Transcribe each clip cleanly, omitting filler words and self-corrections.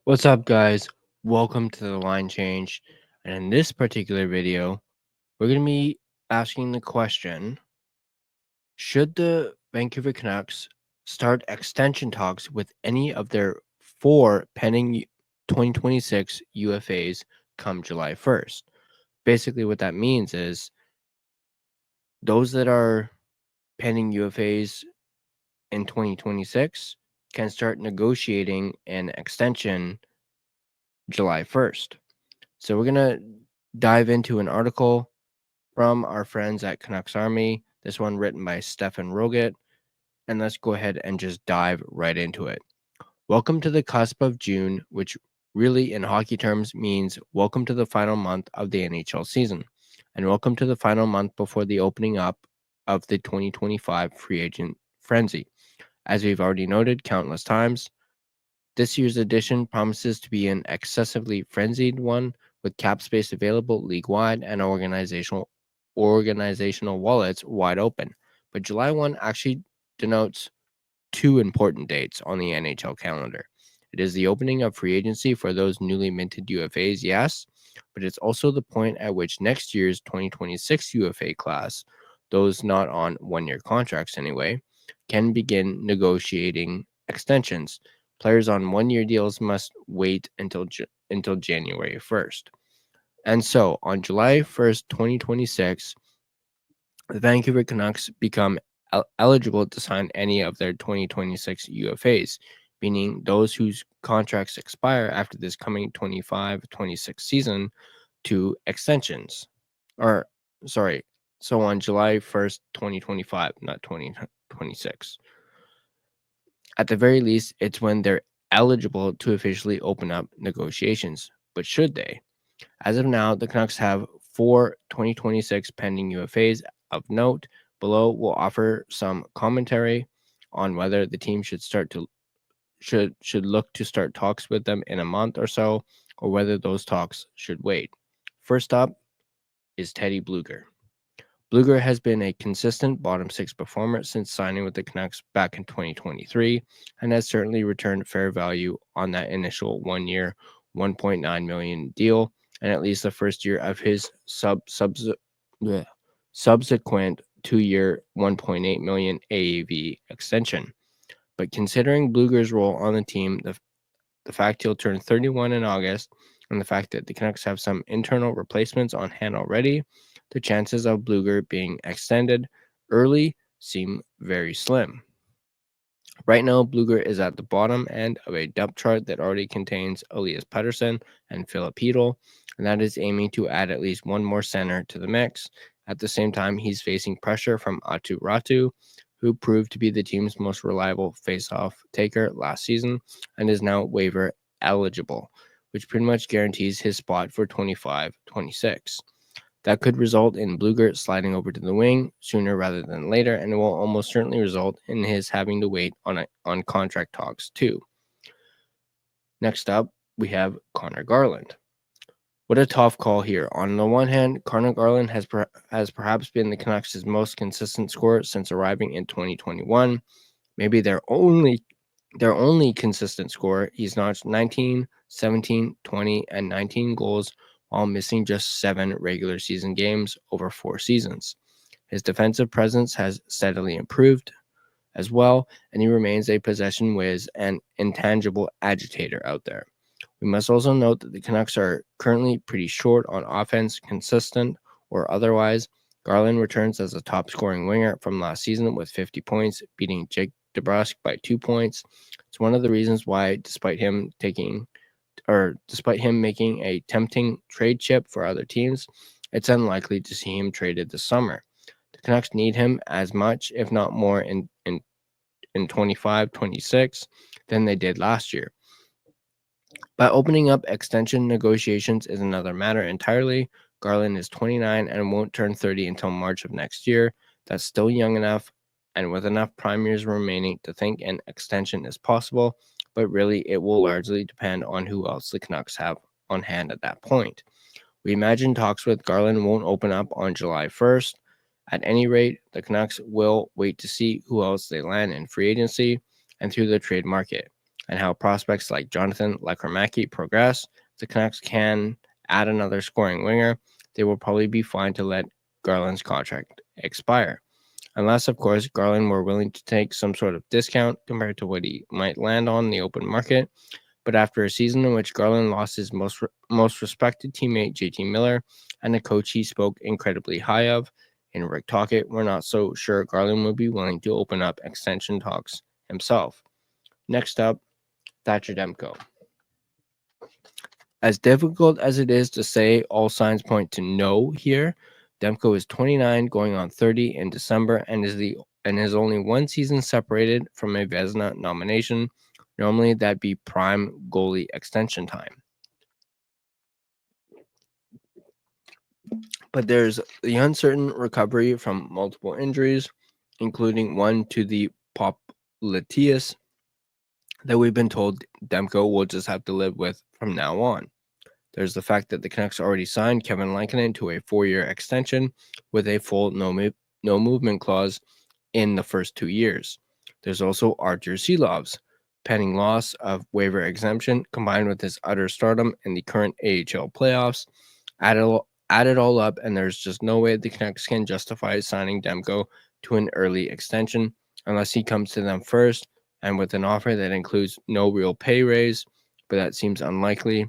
What's up, guys? Welcome to the line change. And in this particular video, we're going to be asking the question: should the Vancouver Canucks start extension talks with any of their four pending 2026 UFAs come July 1st? Basically, what that means is those that are pending UFAs in 2026 can start negotiating an extension July 1st. So we're going to dive into an article from our friends at Canucks Army, this one written by Stefan Roget, and let's go ahead and just dive right into it. Welcome to the cusp of June, which really in hockey terms means welcome to the final month of the NHL season, and welcome to the final month before the opening up of the 2025 free agent frenzy. As we've already noted countless times, this year's edition promises to be an excessively frenzied one, with cap space available league-wide and organizational wallets wide open. But July 1 actually denotes two important dates on the NHL calendar. It is the opening of free agency for those newly minted UFAs, yes, but it's also the point at which next year's 2026 UFA class, those not on one-year contracts anyway, can begin negotiating extensions. Players on one-year deals must wait until January 1st. And so, on July 1st, 2026, the Vancouver Canucks become eligible to sign any of their 2026 UFAs, meaning those whose contracts expire after this coming 25-26 season, to extensions. Or, sorry, so on July 1st, 2025, not 2026. At the very least, it's when they're eligible to officially open up negotiations. But should they? As of now, the Canucks have four 2026 pending UFAs. Of note, below will offer some commentary on whether the team should look to start talks with them in a month or so, or whether those talks should wait. First up is Teddy Blueger. Blueger has been a consistent bottom six performer since signing with the Canucks back in 2023 and has certainly returned fair value on that initial 1 year, $1.9 million deal, and at least the first year of his subsequent 2-year, $1.8 million AAV extension. But considering Blueger's role on the team, the fact he'll turn 31 in August, and the fact that the Canucks have some internal replacements on hand already, the chances of Blueger being extended early seem very slim. Right now, Blueger is at the bottom end of a depth chart that already contains Elias Pettersson and Philip Hedl, and that is aiming to add at least one more center to the mix. At the same time, he's facing pressure from Aatu Ratu, who proved to be the team's most reliable face-off taker last season and is now waiver eligible, which pretty much guarantees his spot for 25-26. That could result in Blueger sliding over to the wing sooner rather than later, and it will almost certainly result in his having to wait on contract talks too. Next up, we have Conor Garland. What a tough call here. On the one hand, Conor Garland has perhaps been the Canucks' most consistent scorer since arriving in 2021. Maybe their only consistent scorer. He's notched 19, 17, 20, and 19 goals while missing just 7 regular season games over 4 seasons. His defensive presence has steadily improved as well, and he remains a possession whiz and intangible agitator out there. We must also note that the Canucks are currently pretty short on offense, consistent or otherwise. Garland returns as a top scoring winger from last season with 50 points, beating Jake DeBrusk by 2 points. It's one of the reasons why, despite him making a tempting trade chip for other teams, it's unlikely to see him traded this summer. The Canucks need him as much, if not more, in 25-26 than they did last year. But opening up extension negotiations is another matter entirely. Garland is 29 and won't turn 30 until March of next year. That's still young enough and with enough prime years remaining to think an extension is possible, but really it will largely depend on who else the Canucks have on hand at that point. We imagine talks with Garland won't open up on July 1st. At any rate, the Canucks will wait to see who else they land in free agency and through the trade market. and how prospects like Jonathan Lekremaki progress, if the Canucks can add another scoring winger, they will probably be fine to let Garland's contract expire. Unless, of course, Garland were willing to take some sort of discount compared to what he might land on the open market. But after a season in which Garland lost his most respected teammate, JT Miller, and a coach he spoke incredibly high of, in Rick Tocchet, we're not so sure Garland would be willing to open up extension talks himself. Next up, Thatcher Demko. As difficult as it is to say, all signs point to no here. Demko is 29, going on 30 in December, and is only one season separated from a Vezina nomination. Normally, that'd be prime goalie extension time. But there's the uncertain recovery from multiple injuries, including one to the popliteus that we've been told Demko will just have to live with from now on. There's the fact that the Canucks already signed Kevin Lankinen to a 4-year extension with a full no movement clause in the first 2 years. There's also Artur Silov's pending loss of waiver exemption combined with his utter stardom in the current AHL playoffs. Add it all up, and there's just no way the Canucks can justify signing Demko to an early extension unless he comes to them first and with an offer that includes no real pay raise, but that seems unlikely.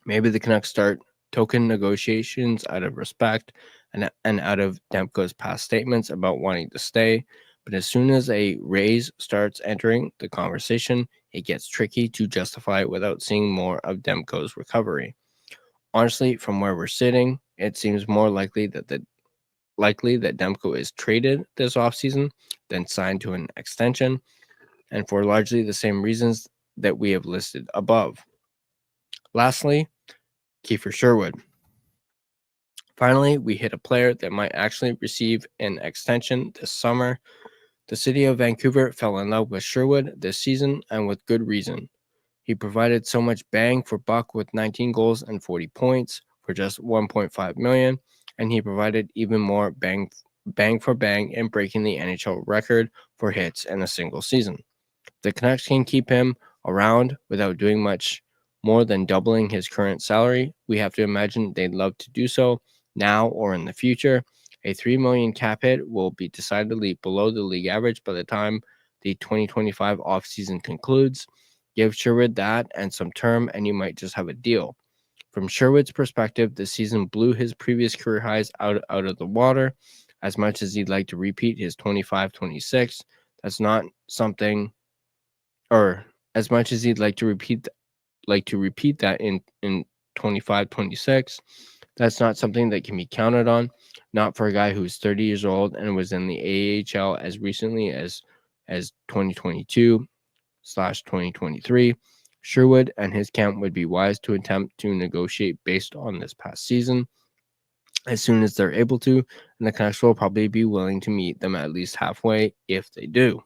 Maybe the Canucks start token negotiations out of respect and out of Demko's past statements about wanting to stay. But as soon as a raise starts entering the conversation, it gets tricky to justify without seeing more of Demko's recovery. Honestly, from where we're sitting, it seems more likely that Demko is traded this offseason than signed to an extension, and for largely the same reasons that we have listed above. Lastly, Kiefer Sherwood. Finally, we hit a player that might actually receive an extension this summer. The city of Vancouver fell in love with Sherwood this season, and with good reason. He provided so much bang for buck with 19 goals and 40 points for just $1.5 million, and he provided even more bang for bang in breaking the NHL record for hits in a single season. The Canucks can keep him around without doing much more than doubling his current salary. We have to imagine they'd love to do so now or in the future. A $3 million cap hit will be decidedly below the league average by the time the 2025 offseason concludes. Give Sherwood that and some term, and you might just have a deal. From Sherwood's perspective, the season blew his previous career highs out of the water. As much as he'd like to repeat his 25-26, that's not something, or as much as he'd like to repeat that in 25-26, that's not something that can be counted on. Not for a guy who's 30 years old and was in the AHL as recently as 2022/2023. Sherwood and his camp would be wise to attempt to negotiate based on this past season as soon as they're able to, and the Canucks will probably be willing to meet them at least halfway if they do.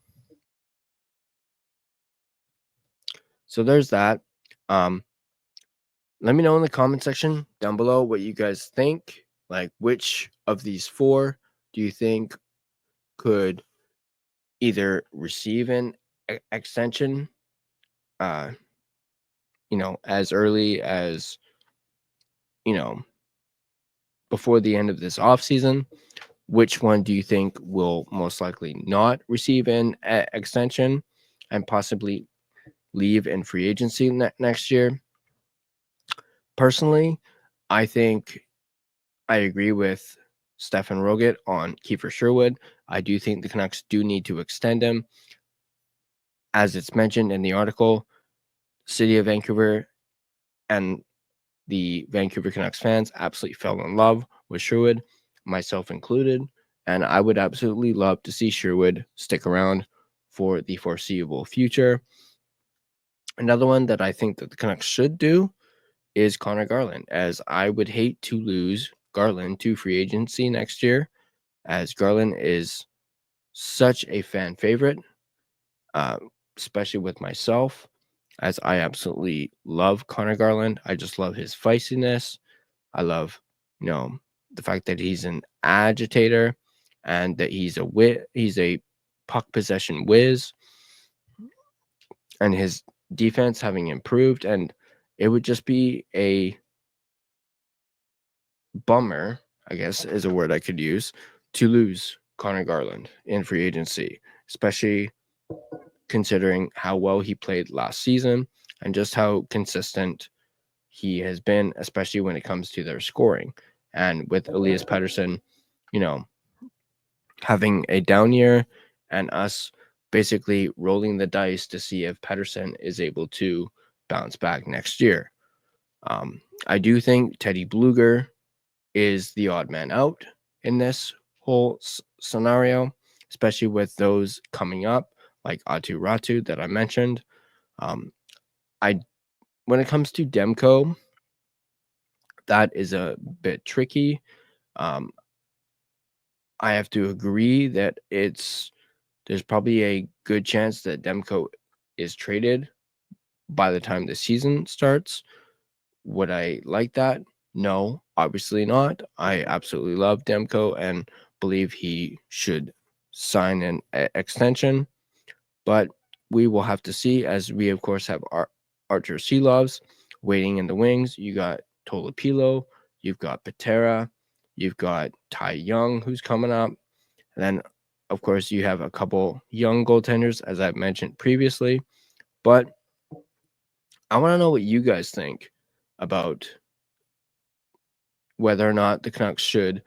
So there's that. Let me know in the comment section down below what you guys think. Like, which of these four do you think could either receive an extension, as early as, before the end of this offseason? Which one do you think will most likely not receive an extension and possibly leave in free agency next year? Personally, I think I agree with Stefan Roget on Kiefer Sherwood. I do think the Canucks do need to extend him. As it's mentioned in the article, City of Vancouver and the Vancouver Canucks fans absolutely fell in love with Sherwood, myself included, and I would absolutely love to see Sherwood stick around for the foreseeable future. Another one that I think that the Canucks should do is Conor Garland, as I would hate to lose Garland to free agency next year, as Garland is such a fan favorite, especially with myself, as I absolutely love Conor Garland. I just love his feistiness. I love, the fact that he's an agitator and that he's a puck possession whiz, and his defense having improved, and it would just be a bummer, I guess is a word I could use, to lose Conor Garland in free agency, especially considering how well he played last season and just how consistent he has been, especially when it comes to their scoring. And with Elias Pettersson, you know, having a down year and us basically rolling the dice to see if Pettersson is able to bounce back next year. I do think Teddy Blueger is the odd man out in this whole scenario, especially with those coming up like Atu Ratu that I mentioned. I when it comes to Demko, that is a bit tricky. I have to agree that there's probably a good chance that Demko is traded by the time the season starts. Would I like that? No, obviously not. I absolutely love Demko and believe he should sign an extension, but we will have to see, as we of course have Archer Seelovs waiting in the wings. You got Tolopilo, you've got Patera, you've got Ty Young who's coming up, and then of course you have a couple young goaltenders as I've mentioned previously. But I want to know what you guys think about whether or not the Canucks should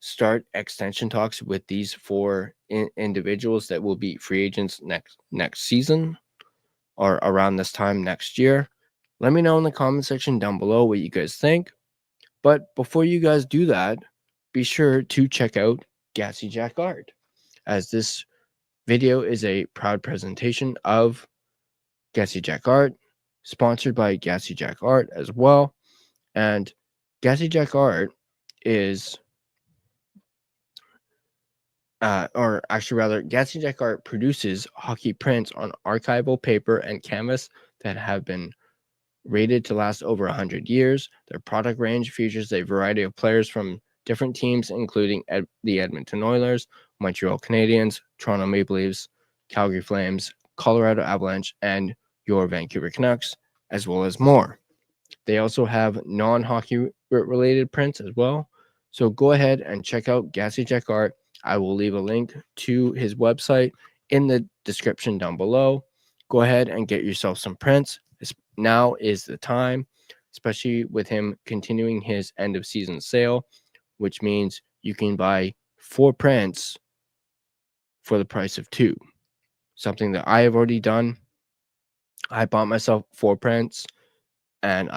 start extension talks with these four individuals that will be free agents next season or around this time next year. Let me know in the comment section down below what you guys think. But before you guys do that, be sure to check out Gassy Jack Art, as this video is a proud presentation of Gassy Jack Art, sponsored by Gassy Jack Art as well. And Gassy Jack Art is or actually rather, Gassy Jack Art produces hockey prints on archival paper and canvas that have been rated to last over 100 years. Their product range features a variety of players from different teams, including the Edmonton Oilers, Montreal Canadiens, Toronto Maple Leafs, Calgary Flames, Colorado Avalanche, and your Vancouver Canucks, as well as more. They also have non-hockey related prints as well. So go ahead and check out Gassy Jack Art. I will leave a link to his website in the description down below. Go ahead and get yourself some prints. Now is the time, especially with him continuing his end of season sale, which means you can buy 4 prints for the price of 2. Something that I have already done. I bought myself 4 prints, and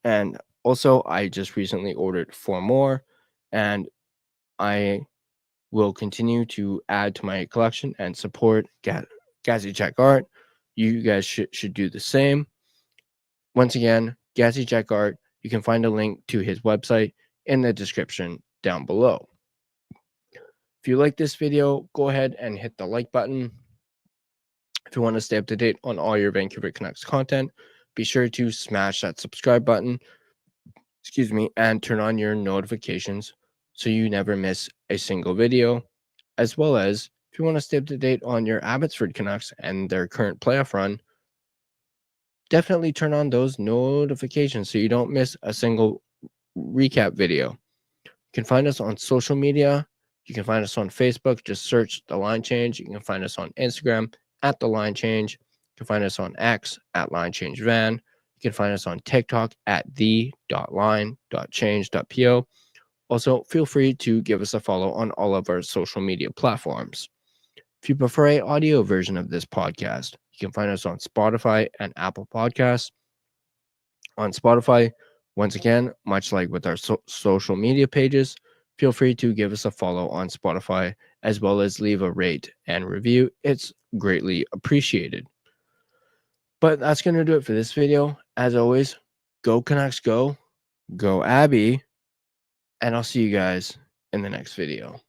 and also I just recently ordered 4 more, and I will continue to add to my collection and support Gassy Jack Art. You guys should do the same. Once again, Gassy Jack Art, you can find a link to his website in the description down below. If you like this video, go ahead and hit the like button. If you want to stay up to date on all your Vancouver Canucks content, be sure to smash that subscribe button, and turn on your notifications so you never miss a single video. As well as, if you want to stay up to date on your Abbotsford Canucks and their current playoff run, definitely turn on those notifications so you don't miss a single recap video. You can find us on social media. You can find us on Facebook. Just search The Line Change. You can find us on Instagram at The Line Change. You can find us on X at Line Change Van. You can find us on TikTok at the.line.change.po. Also, feel free to give us a follow on all of our social media platforms. If you prefer an audio version of this podcast, you can find us on Spotify and Apple Podcasts. On Spotify, once again, much like with our social media pages, feel free to give us a follow on Spotify, as well as leave a rate and review. It's greatly appreciated. But that's going to do it for this video. As always, go Canucks, go Abby, and I'll see you guys in the next video.